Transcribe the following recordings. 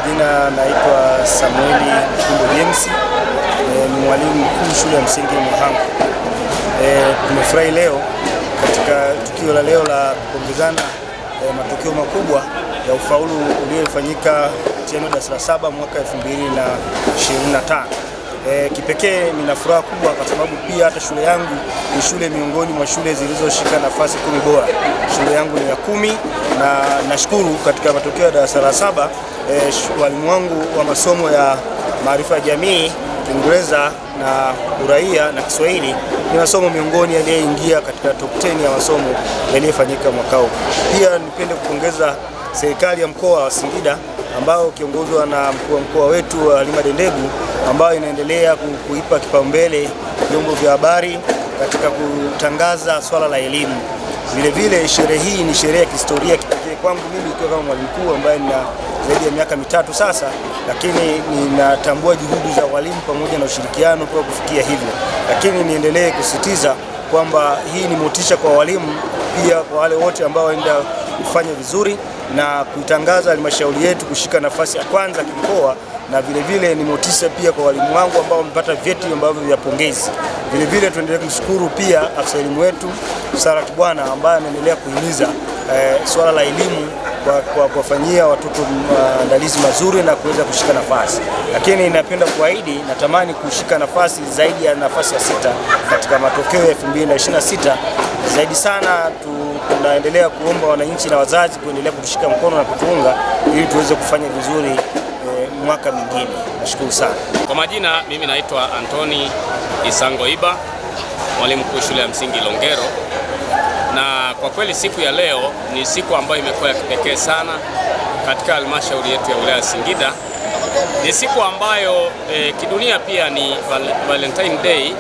majina naitwa Samueli Kumbo James, ni mwalimu mkuu shule ya msingi Muhanga. Tumefurahi leo katika tukio la leo la kupongezana matokeo makubwa ya ufaulu uliofanyika mtihani wa darasa la 7 mwaka 2025. Kipekee nina furaha kubwa kwa sababu pia hata shule yangu ni shule miongoni mwa shule zilizoshika nafasi 10 bora. Shule yangu ni ya 10 na nashukuru katika matokeo ya darasa la 7 walimu wangu wa masomo ya maarifa ya jamii, Kiingereza na uraia na Kiswahili ni masomo miongoni yaliyoingia katika top 10 ya masomo yaliyofanyika mwaka huu. Pia nipende kupongeza serikali ya mkoa wa Singida ambao kiongozwa na mkuu wa mkoa wetu Halima Dendegu, ambayo inaendelea kuipa kipaumbele vyombo vya habari katika kutangaza swala la elimu. Vile sherehe hii ni sherehe ya kihistoria kipekee kwangu mimi ikiwa kama mwalimu mkuu ambaye nina zaidi ya miaka 3 sasa, lakini ninatambua juhudi za walimu pamoja na ushirikiano kwa kufikia hivyo. Lakini niendelee kusisitiza kwamba hii ni motisha kwa walimu, pia kwa wale wote ambao waenda kufanya vizuri na kuitangaza halmashauri yetu kushika nafasi ya kwanza kimkoa, na vile ni motisha pia kwa walimu wangu ambao wamepata vyeti ambavyo vya pongezi. Vile tuendelee kumshukuru pia afisa elimu wetu Sara Kibwana ambaye anaendelea kuhimiza swala la elimu kwa kuwafanyia watoto maandalizi mazuri na kuweza kushika nafasi. Lakini napenda kuahidi, natamani kushika nafasi zaidi ya nafasi ya 6 katika matokeo ya 2026. Zaidi sana tunaendelea kuomba wananchi na wazazi kuendelea kutushika mkono na kutuunga ili tuweze kufanya vizuri mwaka mwingine. Nashukuru sana. Kwa majina, mimi naitwa Antoni Isango Iba, mwalimu mkuu shule ya msingi Longero. Na kwa kweli siku ya leo ni siku ambayo imekuwa ya kipekee sana katika halmashauri yetu ya wilaya ya Singida. Ni siku ambayo kidunia pia ni Valentine Day,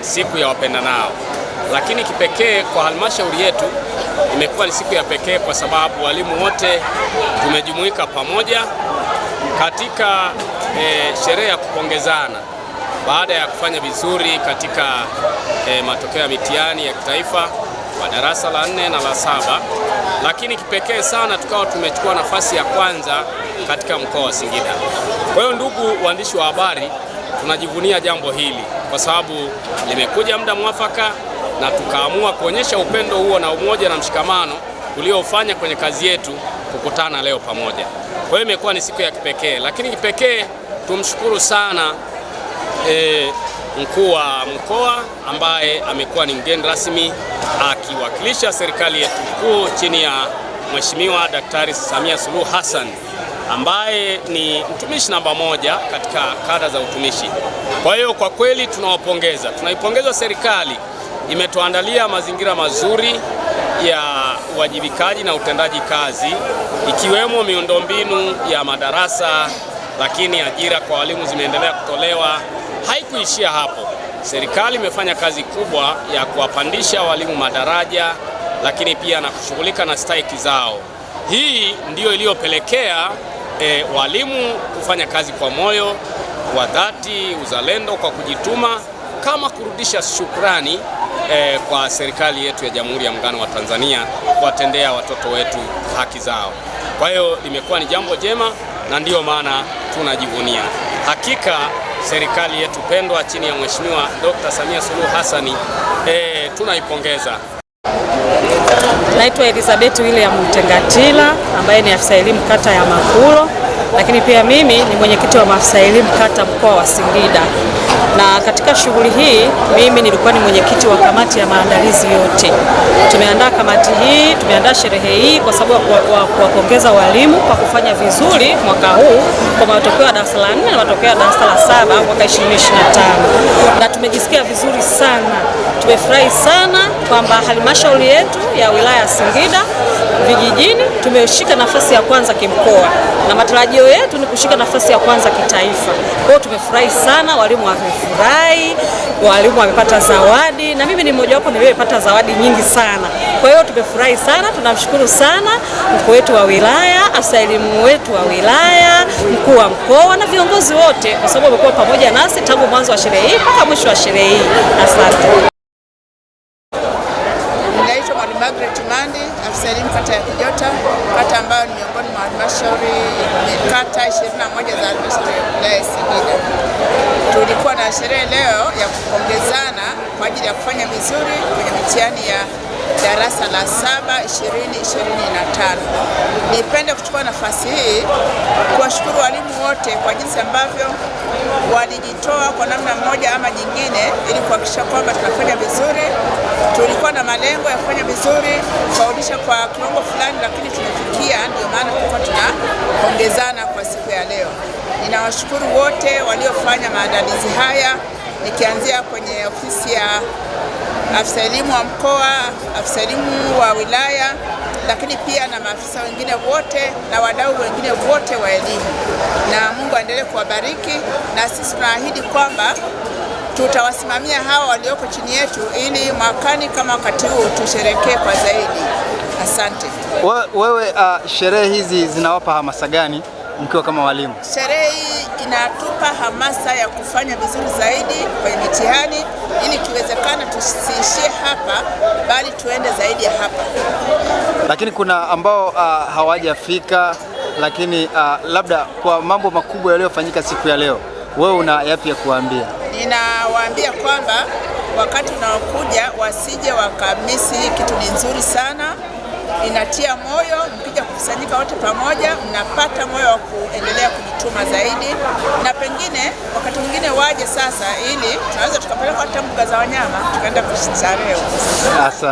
siku ya wapendanao. Lakini kipekee kwa halmashauri yetu imekuwa ni siku ya pekee kwa sababu walimu wote tumejumuika pamoja katika sherehe ya kupongezana baada ya kufanya vizuri katika matokeo ya mitihani ya kitaifa wa darasa la 4 na la 7. Lakini kipekee sana tukawa tumechukua nafasi ya kwanza katika mkoa wa Singida. Kwa hiyo ndugu waandishi wa habari, tunajivunia jambo hili kwa sababu limekuja muda mwafaka na tukaamua kuonyesha upendo huo na umoja na mshikamano uliofanya kwenye kazi yetu kukutana leo pamoja. Kwa hiyo imekuwa ni siku ya kipekee, lakini kipekee tumshukuru sana mkuu wa mkoa ambaye amekuwa ni mgeni rasmi akiwakilisha serikali yetu kuu chini ya Mheshimiwa Daktari Samia Suluhu Hassan ambaye ni mtumishi namba 1 katika kada za utumishi. Kwa hiyo kwa kweli tunawapongeza, tunaipongeza serikali, imetuandalia mazingira mazuri ya uwajibikaji na utendaji kazi ikiwemo miundombinu ya madarasa, lakini ajira kwa walimu zimeendelea kutolewa. Haikuishia hapo, serikali imefanya kazi kubwa ya kuwapandisha walimu madaraja, lakini pia na kushughulika na stahiki zao. Hii ndiyo iliyopelekea walimu kufanya kazi kwa moyo wa dhati, uzalendo, kwa kujituma, kama kurudisha shukrani kwa serikali yetu ya Jamhuri ya Muungano wa Tanzania kuwatendea watoto wetu haki zao. Kwa hiyo limekuwa ni jambo jema na ndiyo maana tunajivunia. Hakika serikali yetu pendwa chini ya Mheshimiwa Dr. Samia Suluhu Hassan tunaipongeza. Naitwa Elizabeth William Mtengatila ambaye ni afisa elimu kata ya Makulo, lakini pia mimi ni mwenyekiti wa maafisa elimu kata mkoa wa Singida. Na katika shughuli hii mimi nilikuwa ni mwenyekiti wa kamati ya maandalizi yote. Tumeandaa kamati hii, tumeandaa sherehe hii kwa sababu ya kuwapongeza walimu kwa kufanya vizuri mwaka huu kwa matokeo ya darasa la 4 na matokeo ya darasa la 7 mwaka 2025. Na tumejisikia vizuri sana. Tumefurahi sana kwamba halmashauri yetu ya wilaya ya Singida vijijini tumeshika nafasi ya kwanza kimkoa na matarajio yetu ni kushika nafasi ya kwanza kitaifa. Kwa hiyo tumefurahi sana, walimu wamefurahi, walimu wamepata zawadi na mimi ni mmoja wapo niliyepata zawadi nyingi sana. Kwa hiyo tumefurahi sana, tunamshukuru sana mkuu wetu wa wilaya, afisa elimu wetu wa wilaya, mkuu wa mkoa na viongozi wote kwa sababu wamekuwa pamoja nasi tangu mwanzo wa sherehe hii mpaka mwisho wa sherehe hii. Asante. Margaret Mandi, afisa elimu kata ya Kijota, kata ambayo ni miongoni mwa halmashauri kata 21 za halmashauri ya wilaya ya Singida. Tulikuwa na sherehe leo ya kupongezana kwa ajili ya kufanya vizuri kwenye mitihani ya darasa la 7 2025. Nipende kuchukua nafasi hii kuwashukuru walimu wote kwa jinsi ambavyo walijitoa kwa namna moja ama nyingine ili kuhakikisha kwamba tunafanya vizuri. Tulikuwa na malengo ya kufanya vizuri, kufaulisha kwa kiwango fulani, lakini tumefikia. Ndio maana tulikuwa tunapongezana kwa siku ya leo. Ninawashukuru wote waliofanya maandalizi haya, nikianzia kwenye ofisi ya afisa elimu wa mkoa, afisa elimu wa wilaya, lakini pia na maafisa wengine wote na wadau wengine wote wa elimu. Na Mungu aendelee kuwabariki, na sisi tunaahidi kwamba tutawasimamia hawa walioko chini yetu ili mwakani kama wakati huu tusherekee kwa zaidi. Asante. Wewe sherehe hizi zinawapa hamasa gani mkiwa kama walimu? Sherehe hii inatupa hamasa ya kufanya vizuri zaidi kwenye mitihani ili kiwezekana tusiishie hapa bali tuende zaidi ya hapa. Lakini kuna ambao hawajafika, lakini labda kwa mambo makubwa yaliyofanyika siku ya leo, wewe una yapi ya kuambia? Ninawaambia kwamba wakati unaokuja wasije wakamisi. Hii kitu ni nzuri sana, inatia moyo. Mkija kukusanyika wote pamoja, mnapata moyo wa kuendelea kujituma zaidi, na pengine wakati mwingine waje sasa, ili tunaweza tukapeleka hata mbuga za wanyama tukaenda kustarehe. Asante.